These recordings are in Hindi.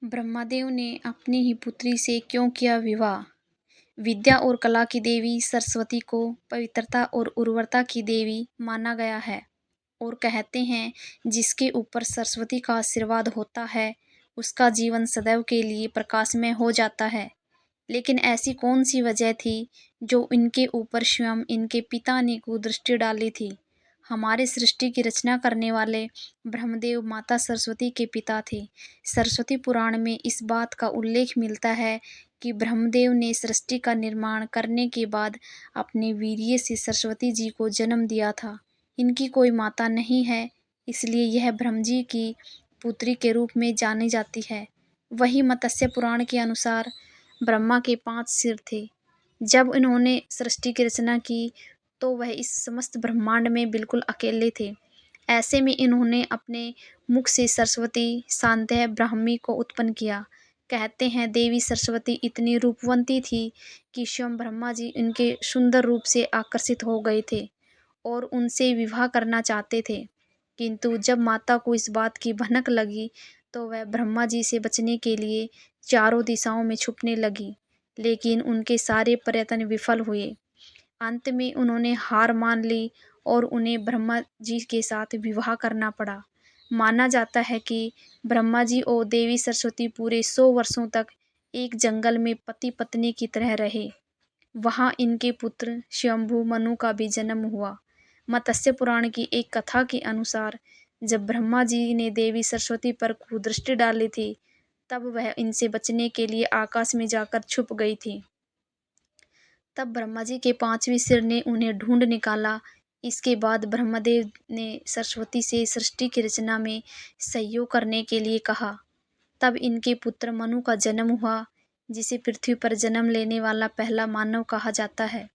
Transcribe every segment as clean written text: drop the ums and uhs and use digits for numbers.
ब्रह्मदेव ने अपनी ही पुत्री से क्यों किया विवाह? विद्या और कला की देवी सरस्वती को पवित्रता और उर्वरता की देवी माना गया है और कहते हैं जिसके ऊपर सरस्वती का आशीर्वाद होता है उसका जीवन सदैव के लिए प्रकाशमय हो जाता है। लेकिन ऐसी कौन सी वजह थी जो इनके ऊपर स्वयं इनके पिता ने कुदृष्टि डाली थी? हमारे सृष्टि की रचना करने वाले ब्रह्मदेव माता सरस्वती के पिता थे। सरस्वती पुराण में इस बात का उल्लेख मिलता है कि ब्रह्मदेव ने सृष्टि का निर्माण करने के बाद अपने वीर्य से सरस्वती जी को जन्म दिया था। इनकी कोई माता नहीं है, इसलिए यह ब्रह्म जी की पुत्री के रूप में जानी जाती है। वही मत्स्य पुराण के अनुसार ब्रह्मा के 5 सिर थे। जब इन्होंने सृष्टि की रचना की तो वह इस समस्त ब्रह्मांड में बिल्कुल अकेले थे। ऐसे में इन्होंने अपने मुख से सरस्वती शांतः ब्राह्मी को उत्पन्न किया। कहते हैं देवी सरस्वती इतनी रूपवंती थी कि स्वयं ब्रह्मा जी इनके सुंदर रूप से आकर्षित हो गए थे और उनसे विवाह करना चाहते थे। किंतु जब माता को इस बात की भनक लगी तो वह ब्रह्मा जी से बचने के लिए चारों दिशाओं में छुपने लगी, लेकिन उनके सारे प्रयत्न विफल हुए। अंत में उन्होंने हार मान ली और उन्हें ब्रह्मा जी के साथ विवाह करना पड़ा। माना जाता है कि ब्रह्मा जी और देवी सरस्वती पूरे 100 वर्षों तक एक जंगल में पति पत्नी की तरह रहे। वहां इनके पुत्र स्वयंभू मनु का भी जन्म हुआ। मत्स्य पुराण की एक कथा के अनुसार जब ब्रह्मा जी ने देवी सरस्वती पर कुदृष्टि डाली थी तब वह इनसे बचने के लिए आकाश में जाकर छुप गई थी। तब ब्रह्मा जी के 5वें सिर ने उन्हें ढूंढ निकाला। इसके बाद ब्रह्मदेव ने सरस्वती से सृष्टि की रचना में सहयोग करने के लिए कहा। तब इनके पुत्र मनु का जन्म हुआ, जिसे पृथ्वी पर जन्म लेने वाला पहला मानव कहा जाता है।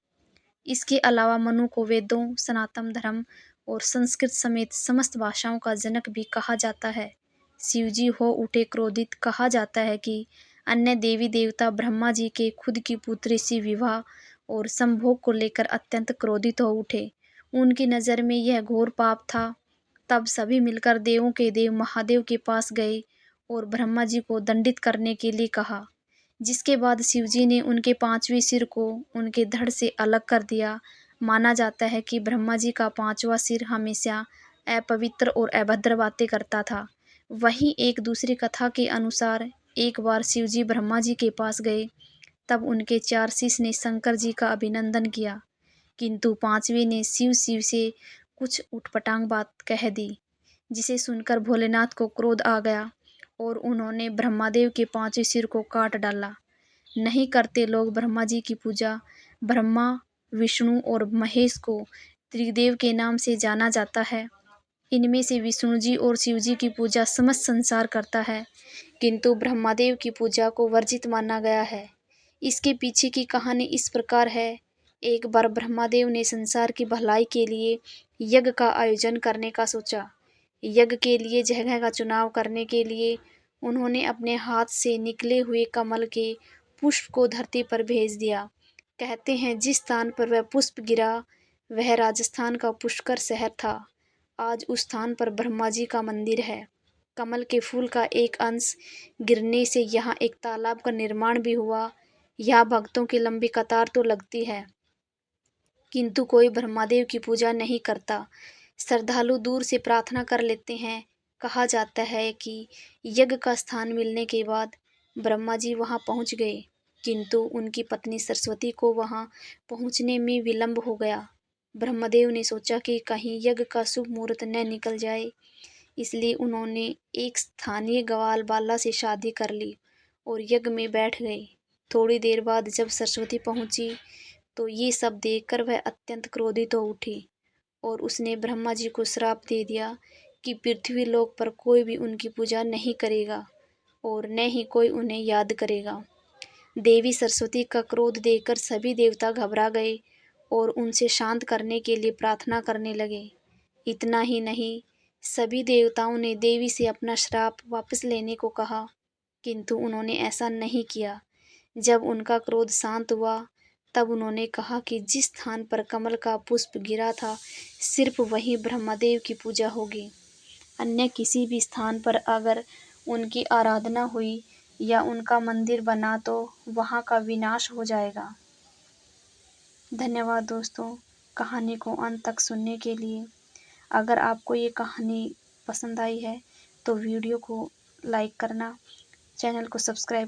इसके अलावा मनु को वेदों, सनातन धर्म और संस्कृत समेत समस्त भाषाओं का जनक भी कहा जाता है। शिवजी हो उठे क्रोधित। कहा जाता है कि अन्य देवी देवता ब्रह्मा जी के खुद की पुत्री से विवाह और संभोग को लेकर अत्यंत क्रोधित हो उठे। उनकी नज़र में यह घोर पाप था। तब सभी मिलकर देवों के देव महादेव के पास गए और ब्रह्मा जी को दंडित करने के लिए कहा, जिसके बाद शिवजी ने उनके 5वें सिर को उनके धड़ से अलग कर दिया। माना जाता है कि ब्रह्मा जी का 5वां सिर हमेशा अपवित्र और अभद्र बातें करता था। वहीं एक दूसरी कथा के अनुसार एक बार शिवजी ब्रह्मा जी के पास गए, तब उनके 4 शिष्य ने शंकर जी का अभिनंदन किया, किंतु 5वें ने शिव शिव से कुछ उटपटांग बात कह दी, जिसे सुनकर भोलेनाथ को क्रोध आ गया और उन्होंने ब्रह्मादेव के 5वें सिर को काट डाला। नहीं करते लोग ब्रह्मा जी की पूजा। ब्रह्मा, विष्णु और महेश को त्रिदेव के नाम से जाना जाता है। इनमें से विष्णु जी और शिव जी की पूजा समस्त संसार करता है, किंतु ब्रह्मदेव की पूजा को वर्जित माना गया है। इसके पीछे की कहानी इस प्रकार है। एक बार ब्रह्मदेव ने संसार की भलाई के लिए यज्ञ का आयोजन करने का सोचा। यज्ञ के लिए जगह का चुनाव करने के लिए उन्होंने अपने हाथ से निकले हुए कमल के पुष्प को धरती पर भेज दिया। कहते हैं जिस स्थान पर वह पुष्प गिरा वह राजस्थान का पुष्कर शहर था। आज उस स्थान पर ब्रह्मा जी का मंदिर है। कमल के फूल का एक अंश गिरने से यहाँ एक तालाब का निर्माण भी हुआ। यहाँ भक्तों की लंबी कतार तो लगती है, किंतु कोई ब्रह्मदेव की पूजा नहीं करता। श्रद्धालु दूर से प्रार्थना कर लेते हैं। कहा जाता है कि यज्ञ का स्थान मिलने के बाद ब्रह्मा जी वहां पहुंच गए, किंतु उनकी पत्नी सरस्वती को वहां पहुंचने में विलंब हो गया। ब्रह्मदेव ने सोचा कि कहीं यज्ञ का शुभ मुहूर्त न निकल जाए, इसलिए उन्होंने एक स्थानीय ग्वाल बाला से शादी कर ली और यज्ञ में बैठ गए। थोड़ी देर बाद जब सरस्वती पहुंची तो ये सब देखकर वह अत्यंत क्रोधित हो उठी और उसने ब्रह्मा जी को श्राप दे दिया कि पृथ्वी लोक पर कोई भी उनकी पूजा नहीं करेगा और न ही कोई उन्हें याद करेगा। देवी सरस्वती का क्रोध देखकर सभी देवता घबरा गए और उनसे शांत करने के लिए प्रार्थना करने लगे। इतना ही नहीं, सभी देवताओं ने देवी से अपना श्राप वापस लेने को कहा, किंतु उन्होंने ऐसा नहीं किया। जब उनका क्रोध शांत हुआ तब उन्होंने कहा कि जिस स्थान पर कमल का पुष्प गिरा था सिर्फ वहीं ब्रह्मदेव की पूजा होगी। अन्य किसी भी स्थान पर अगर उनकी आराधना हुई या उनका मंदिर बना तो वहाँ का विनाश हो जाएगा। धन्यवाद दोस्तों, कहानी को अंत तक सुनने के लिए। अगर आपको ये कहानी पसंद आई है तो वीडियो को लाइक करना, चैनल को सब्सक्राइब